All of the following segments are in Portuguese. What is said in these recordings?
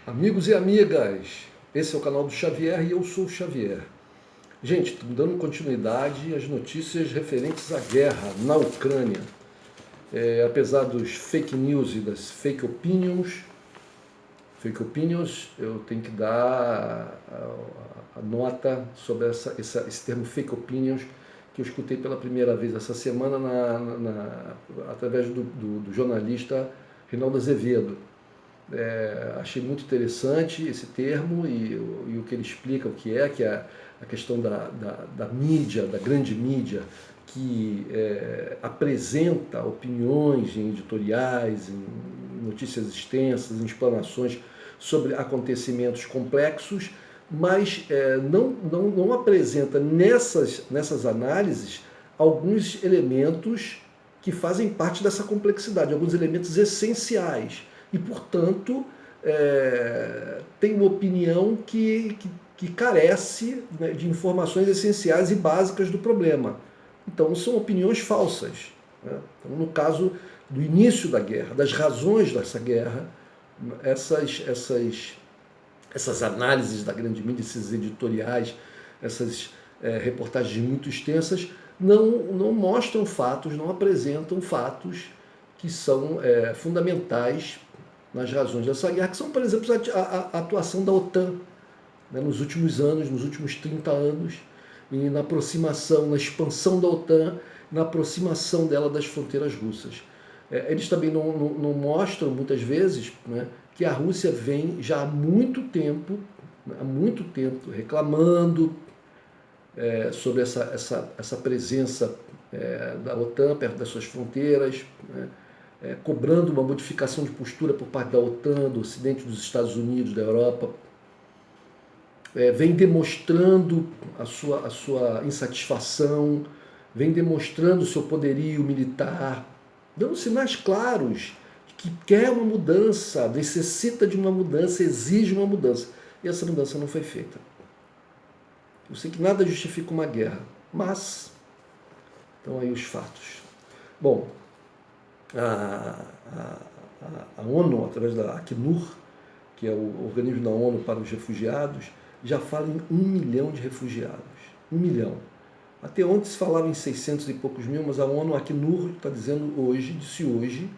Amigos e amigas, esse é o canal do Xavier e eu sou o Xavier. Gente, dando continuidade às notícias referentes à guerra na Ucrânia. Apesar dos fake news e das fake opinions, eu tenho que dar a nota sobre esse termo fake opinions que eu escutei pela primeira vez essa semana através do jornalista Reinaldo Azevedo. Achei muito interessante esse termo e o que ele explica, que é a questão da mídia, da grande mídia, que apresenta opiniões em editoriais, em notícias extensas, em explanações sobre acontecimentos complexos, mas não apresenta nessas análises alguns elementos que fazem parte dessa complexidade, alguns elementos essenciais. E, portanto, tem uma opinião que carece, né, de informações essenciais e básicas do problema. Então, são opiniões falsas. Né? Então, no caso do início da guerra, das razões dessa guerra, essas análises da grande mídia, esses editoriais, essas reportagens muito extensas, não mostram fatos, não apresentam fatos que são fundamentais nas razões dessa guerra, que são, por exemplo, a atuação da OTAN, né, nos últimos anos, nos últimos 30 anos, e na aproximação, na expansão da OTAN, na aproximação dela das fronteiras russas. Eles também não mostram, muitas vezes, né, que a Rússia vem já há muito tempo reclamando sobre essa presença da OTAN perto das suas fronteiras, né, cobrando uma modificação de postura por parte da OTAN, do Ocidente, dos Estados Unidos, da Europa, vem demonstrando a sua insatisfação, vem demonstrando o seu poderio militar, dando sinais claros de que quer uma mudança, necessita de uma mudança, exige uma mudança. E essa mudança não foi feita. Eu sei que nada justifica uma guerra, mas estão aí os fatos. Bom, a ONU, através da Acnur, que é o organismo da ONU para os refugiados, já fala em 1 milhão de refugiados. 1 milhão. Até ontem se falava em 600 e poucos mil, mas a ONU, a Acnur, está dizendo disse hoje,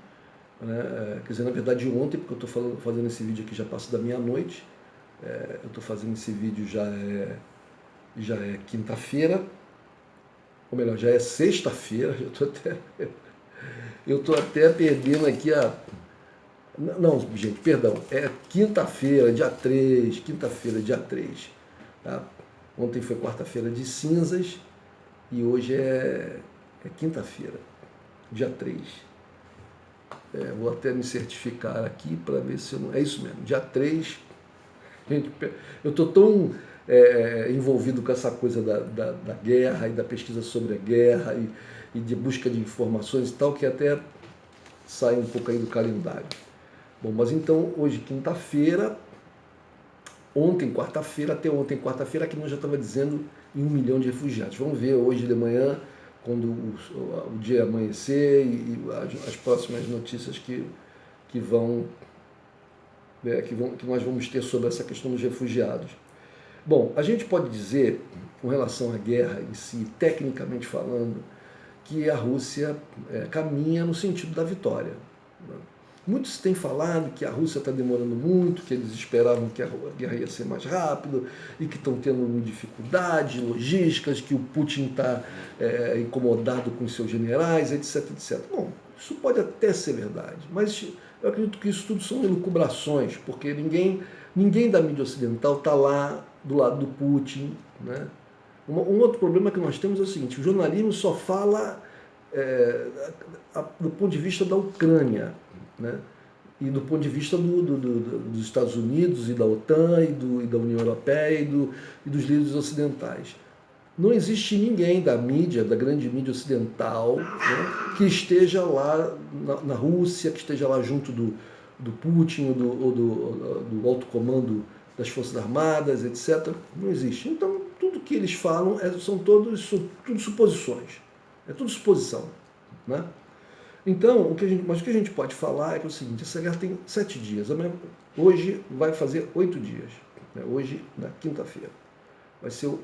né, quer dizer, na verdade ontem, porque eu estou fazendo esse vídeo aqui já passa da meia-noite, eu estou fazendo esse vídeo já é quinta-feira, ou melhor, já é sexta-feira, eu estou até perdendo aqui Não, gente, perdão, é quinta-feira, dia 3, tá? Ontem foi quarta-feira de cinzas e hoje é quinta-feira, dia 3. Vou até me certificar aqui para ver se eu não... É isso mesmo, dia 3. Gente, eu estou tão envolvido com essa coisa da guerra e da pesquisa sobre a guerra e de busca de informações e tal, que até sai um pouco aí do calendário. Bom, mas então, hoje, quinta-feira, ontem, quarta-feira, até ontem, quarta-feira, aqui nós já estava dizendo em 1 milhão de refugiados. Vamos ver hoje de manhã, quando o dia amanhecer e as próximas notícias que nós vamos ter sobre essa questão dos refugiados. Bom, a gente pode dizer, com relação à guerra em si, tecnicamente falando, que a Rússia caminha no sentido da vitória. Muitos têm falado que a Rússia está demorando muito, que eles esperavam que a guerra ia ser mais rápido e que estão tendo dificuldades logísticas, que o Putin está incomodado com os seus generais, etc, etc. Bom, isso pode até ser verdade, mas eu acredito que isso tudo são elucubrações, porque ninguém da mídia ocidental está lá do lado do Putin, né? Um outro problema que nós temos é o seguinte: o jornalismo só fala do ponto de vista da Ucrânia, né? E do ponto de vista dos Estados Unidos e da OTAN e da União Europeia e dos líderes ocidentais. Não existe ninguém da mídia, da grande mídia ocidental, né, que esteja lá na Rússia, que esteja lá junto do Putin ou do alto comando das Forças Armadas, etc. Não existe. Então, tudo que eles falam são tudo suposições. É tudo suposição, né? Então, mas o que a gente pode falar é que é o seguinte, essa guerra tem 7 dias, hoje vai fazer 8 dias, né? Hoje, na quinta-feira, vai ser o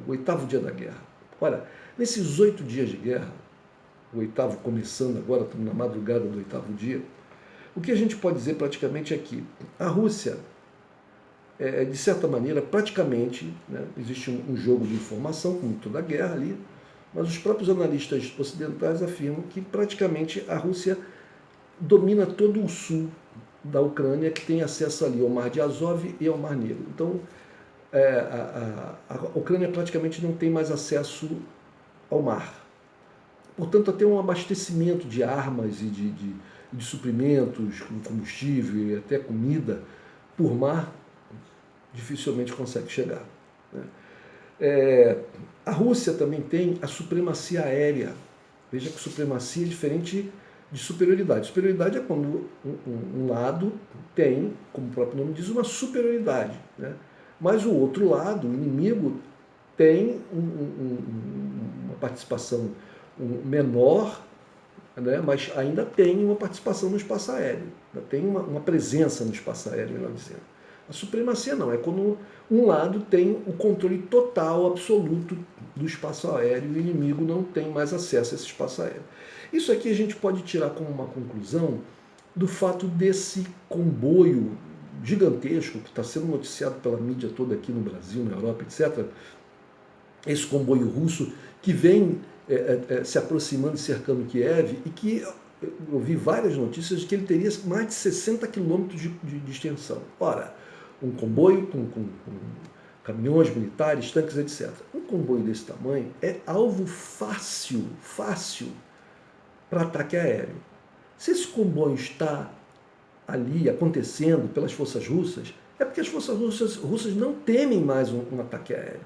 8º dia da guerra. Olha, nesses 8 dias de guerra, o 8º começando agora, estamos na madrugada do 8º dia, o que a gente pode dizer praticamente é que a Rússia, de certa maneira, praticamente, né, existe um jogo de informação, como toda guerra ali, mas os próprios analistas ocidentais afirmam que praticamente a Rússia domina todo o sul da Ucrânia, que tem acesso ali ao Mar de Azov e ao Mar Negro. Então, a Ucrânia praticamente não tem mais acesso ao mar. Portanto, até um abastecimento de armas e de suprimentos, como combustível e até comida, por mar, dificilmente consegue chegar. Né? A Rússia também tem a supremacia aérea. Veja que supremacia é diferente de superioridade. Superioridade é quando um lado tem, como o próprio nome diz, uma superioridade. Né? Mas o outro lado, o inimigo, tem uma participação menor, né? Mas ainda tem uma participação no espaço aéreo, ainda tem uma presença no espaço aéreo, melhor dizendo. A supremacia não, é quando um lado tem o controle total, absoluto do espaço aéreo e o inimigo não tem mais acesso a esse espaço aéreo. Isso aqui a gente pode tirar como uma conclusão do fato desse comboio gigantesco que está sendo noticiado pela mídia toda aqui no Brasil, na Europa, etc., esse comboio russo que vem se aproximando e cercando Kiev e que eu vi várias notícias de que ele teria mais de 60 quilômetros de extensão. Ora, um comboio com caminhões militares, tanques, etc. Um comboio desse tamanho é alvo fácil para ataque aéreo. Se esse comboio está ali acontecendo pelas forças russas, é porque as forças russas não temem mais um ataque aéreo.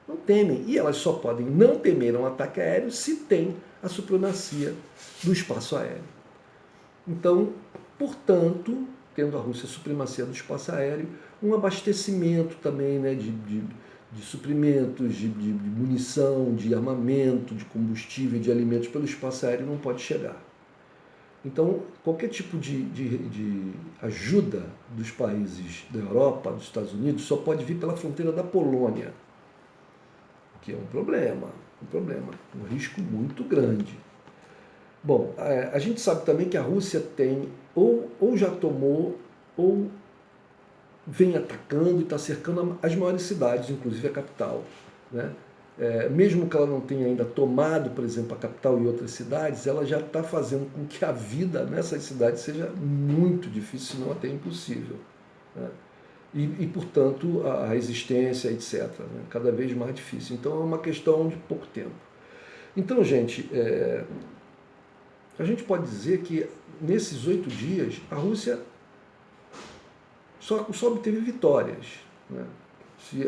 Não temem. E elas só podem não temer um ataque aéreo se tem a supremacia do espaço aéreo. Então, portanto, tendo a Rússia a supremacia do espaço aéreo, um abastecimento também, né, de suprimentos, de munição, de armamento, de combustível e de alimentos pelo espaço aéreo não pode chegar. Então, qualquer tipo de ajuda dos países da Europa, dos Estados Unidos, só pode vir pela fronteira da Polônia, que é um problema, um risco muito grande. Bom, a gente sabe também que a Rússia tem, ou já tomou, ou vem atacando e está cercando as maiores cidades, inclusive a capital. Né? Mesmo que ela não tenha ainda tomado, por exemplo, a capital e outras cidades, ela já está fazendo com que a vida nessas cidades seja muito difícil, se não até impossível. Né? E, portanto, a resistência, etc., né? Cada vez mais difícil. Então, é uma questão de pouco tempo. Então, gente, a gente pode dizer que nesses 8 dias, a Rússia só obteve vitórias. Né?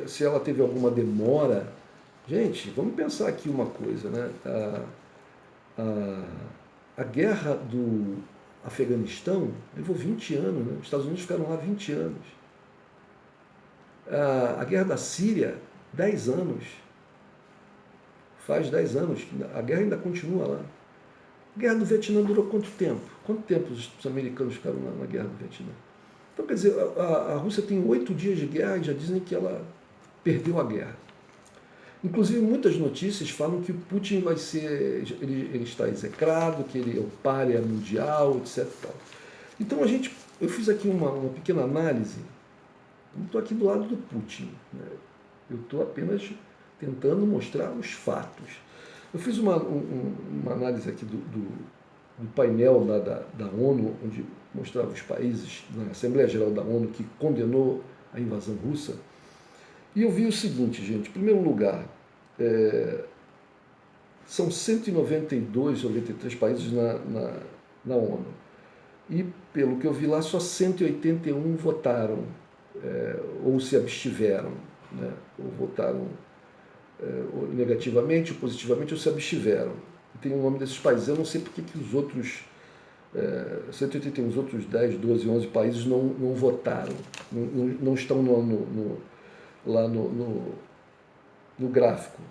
Se ela teve alguma demora... Gente, vamos pensar aqui uma coisa. Né? A guerra do Afeganistão levou 20 anos. Né? Os Estados Unidos ficaram lá 20 anos. A guerra da Síria, 10 anos. Faz 10 anos. A guerra ainda continua lá. A guerra do Vietnã durou quanto tempo? Quanto tempo os americanos ficaram lá na guerra do Vietnã? Então, quer dizer, a Rússia tem 8 dias de guerra e já dizem que ela perdeu a guerra. Inclusive, muitas notícias falam que o Putin vai ser... Ele está execrado, que ele é o pária mundial, etc. Então, eu fiz aqui uma pequena análise. Não estou aqui do lado do Putin. Né? Eu estou apenas tentando mostrar os fatos. Eu fiz uma análise aqui do painel da ONU, onde mostrava os países, na Assembleia Geral da ONU, que condenou a invasão russa. E eu vi o seguinte, gente. Em primeiro lugar, são 192, 93 países na ONU. E, pelo que eu vi lá, só 181 votaram, ou se abstiveram, né? Ou votaram ou negativamente, ou positivamente, ou se abstiveram. Tem o nome desses países. Eu não sei porque que os outros 181, os outros 10, 12, 11 países não votaram, não estão lá no gráfico.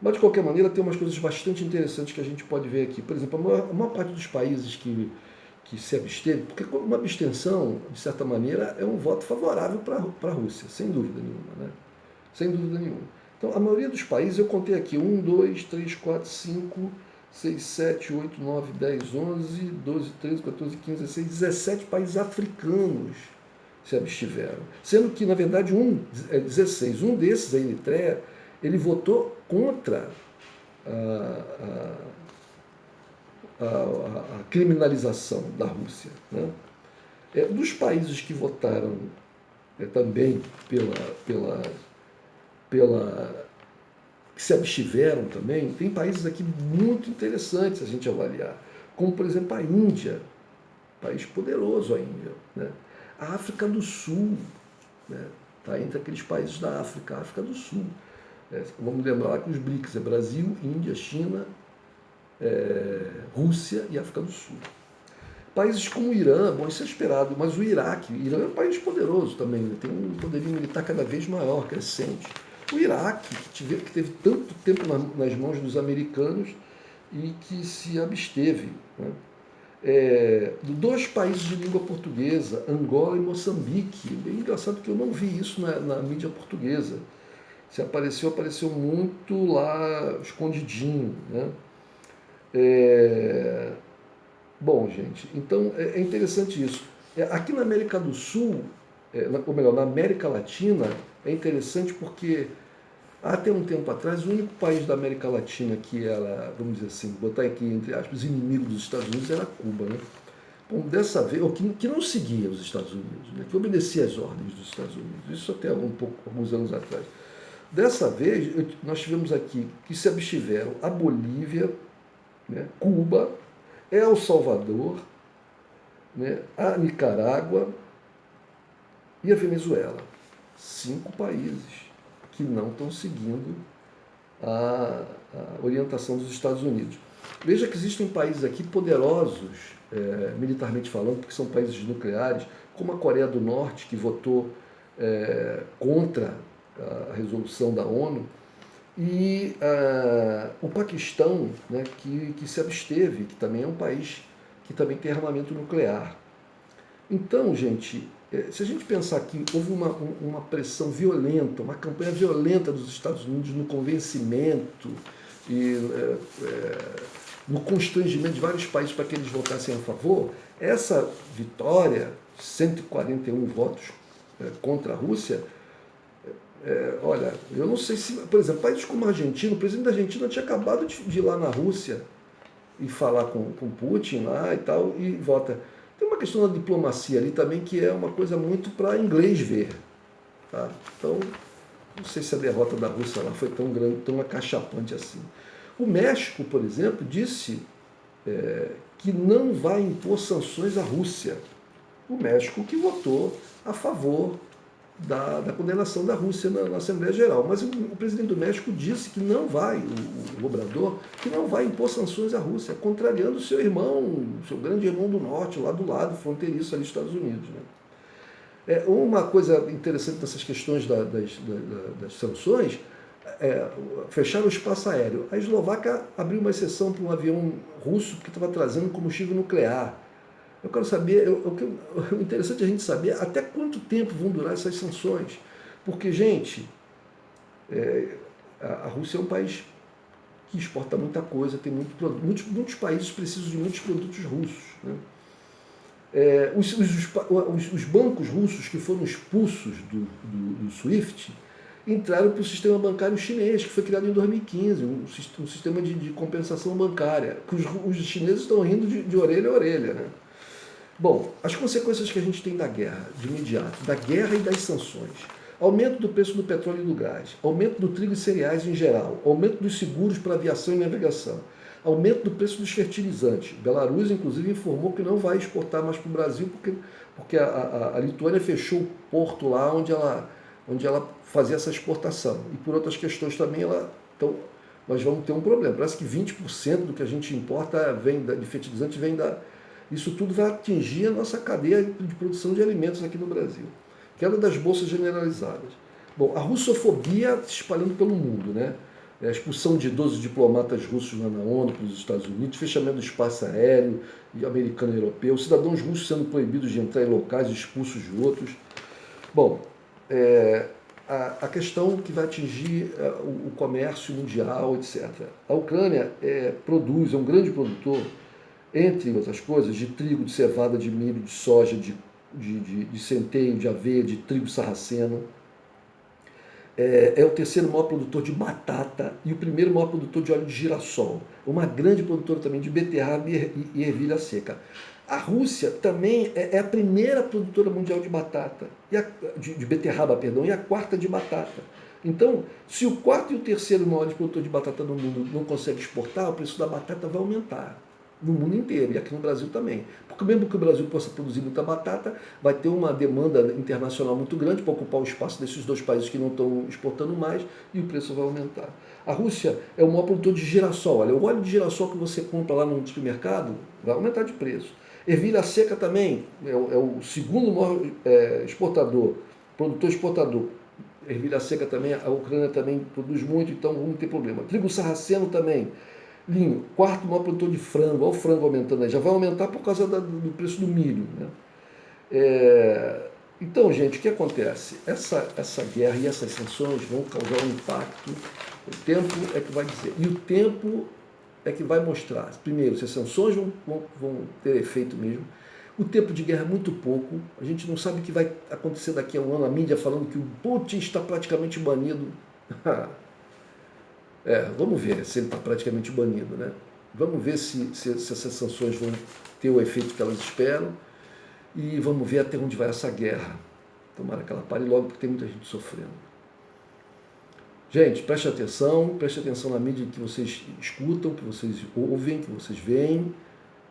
Mas, de qualquer maneira, tem umas coisas bastante interessantes que a gente pode ver aqui. Por exemplo, a maior parte dos países que se absteve, porque uma abstenção, de certa maneira, é um voto favorável para a Rússia, sem dúvida nenhuma. Né? Sem dúvida nenhuma. Então, a maioria dos países, eu contei aqui, 1, 2, 3, 4, 5, 6, 7, 8, 9, 10, 11, 12, 13, 14, 15, 16, 17 países africanos se abstiveram. Sendo que, na verdade, 16. Um desses, a Eritreia, ele votou contra a criminalização da Rússia. Né? Dos países que votaram também que se abstiveram também, tem países aqui muito interessantes a gente avaliar, como, por exemplo, a Índia, país poderoso a Índia, né? A África do Sul, né? Está entre aqueles países da África, a África do Sul. Vamos lembrar que os BRICS é Brasil, Índia, China, Rússia e África do Sul. Países como o Irã, bom, isso é esperado, mas o Iraque é um país poderoso também, né? Tem um poderio militar cada vez maior, crescente. O Iraque, que teve tanto tempo nas mãos dos americanos e que se absteve. Né? Dois países de língua portuguesa, Angola e Moçambique. Bem engraçado que eu não vi isso na mídia portuguesa. Se apareceu muito lá escondidinho. Né? Bom, gente, então é interessante isso. Aqui na América do Sul, ou melhor, na América Latina, é interessante porque até um tempo atrás, o único país da América Latina que era, vamos dizer assim, botar aqui entre aspas, inimigo dos Estados Unidos era Cuba, né? Bom, dessa vez, ou que não seguia os Estados Unidos, né? Que obedecia às ordens dos Estados Unidos, isso até alguns anos atrás. Dessa vez, nós tivemos aqui que se abstiveram a Bolívia, né? Cuba, El Salvador, né? A Nicarágua e a Venezuela. 5 países que não estão seguindo a orientação dos Estados Unidos. Veja que existem países aqui poderosos, militarmente falando, porque são países nucleares, como a Coreia do Norte, que votou contra a resolução da ONU, e o Paquistão, né, que se absteve, que também é um país que também tem armamento nuclear. Então, gente, se a gente pensar que houve uma pressão violenta, uma campanha violenta dos Estados Unidos no convencimento e no constrangimento de vários países para que eles votassem a favor, essa vitória, 141 votos contra a Rússia, olha, eu não sei se, por exemplo, países como a Argentina, o presidente da Argentina tinha acabado de ir lá na Rússia e falar com Putin lá e tal, e vota. Tem uma questão da diplomacia ali também que é uma coisa muito para inglês ver. Tá? Então, não sei se a derrota da Rússia lá foi tão grande, tão acachapante assim. O México, por exemplo, disse que não vai impor sanções à Rússia. O México que votou a favor da condenação da Rússia na Assembleia Geral. Mas o presidente do México disse que não vai, o Obrador, que não vai impor sanções à Rússia, contrariando o seu irmão, seu grande irmão do norte, lá do lado, fronteiriço ali dos Estados Unidos. Né? Uma coisa interessante dessas questões das sanções fecharam o espaço aéreo. A Eslováquia abriu uma exceção para um avião russo que estava trazendo combustível nuclear. Eu quero saber, o interessante é a gente saber até quanto tempo vão durar essas sanções. Porque, gente, a Rússia é um país que exporta muita coisa, tem muitos países precisam de muitos produtos russos. Né? Os bancos russos que foram expulsos do SWIFT entraram para o sistema bancário chinês, que foi criado em 2015, um sistema de compensação bancária, que os chineses estão rindo de orelha a orelha. Né? Bom, as consequências que a gente tem da guerra, de imediato, da guerra e das sanções. Aumento do preço do petróleo e do gás, aumento do trigo e cereais em geral, aumento dos seguros para aviação e navegação, aumento do preço dos fertilizantes. Belarus, inclusive, informou que não vai exportar mais para o Brasil porque a Lituânia fechou o porto lá onde ela fazia essa exportação. E por outras questões também, então, nós vamos ter um problema. Parece que 20% do que a gente importa de fertilizante vem Isso tudo vai atingir a nossa cadeia de produção de alimentos aqui no Brasil. Queda das bolsas generalizadas. Bom, a russofobia se espalhando pelo mundo, né? a expulsão de 12 diplomatas russos lá na ONU pelos Estados Unidos, fechamento do espaço aéreo americano e europeu, cidadãos russos sendo proibidos de entrar em locais, expulsos de outros. Bom, a questão que vai atingir o comércio mundial, etc. A Ucrânia produz, é um grande produtor, entre outras coisas, de trigo, de cevada, de milho, de soja, de centeio, de aveia, de trigo sarraceno. É o terceiro maior produtor de batata e o primeiro maior produtor de óleo de girassol. Uma grande produtora também de beterraba e ervilha seca. A Rússia também é a primeira produtora mundial de batata, de beterraba, perdão, e a quarta de batata. Então, se o quarto e o terceiro maior produtor de batata no mundo não conseguem exportar, o preço da batata vai aumentar no mundo inteiro, e aqui no Brasil também. Porque mesmo que o Brasil possa produzir muita batata, vai ter uma demanda internacional muito grande para ocupar o espaço desses dois países que não estão exportando mais, e o preço vai aumentar. A Rússia é o maior produtor de girassol. Olha, o óleo de girassol que você compra lá no supermercado vai aumentar de preço. Ervilha seca também é o segundo maior exportador, produtor exportador. Ervilha seca também, a Ucrânia também produz muito, então vamos ter problema. Trigo sarraceno também. Linho, quarto maior produtor de frango, olha o frango aumentando aí, já vai aumentar por causa do preço do milho. Né? Então, gente, o que acontece? Essa guerra e essas sanções vão causar um impacto, o tempo é que vai dizer, e o tempo é que vai mostrar, primeiro, se as sanções vão ter efeito mesmo, o tempo de guerra é muito pouco, a gente não sabe o que vai acontecer daqui a um ano, a mídia falando que o Putin está praticamente banido. Vamos ver se ele está praticamente banido, né? Vamos ver se essas sanções vão ter o efeito que elas esperam e vamos ver até onde vai essa guerra. Tomara que ela pare logo, porque tem muita gente sofrendo. Gente, preste atenção na mídia que vocês escutam, que vocês ouvem, que vocês veem,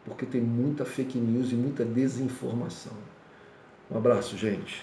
porque tem muita fake news e muita desinformação. Um abraço, gente.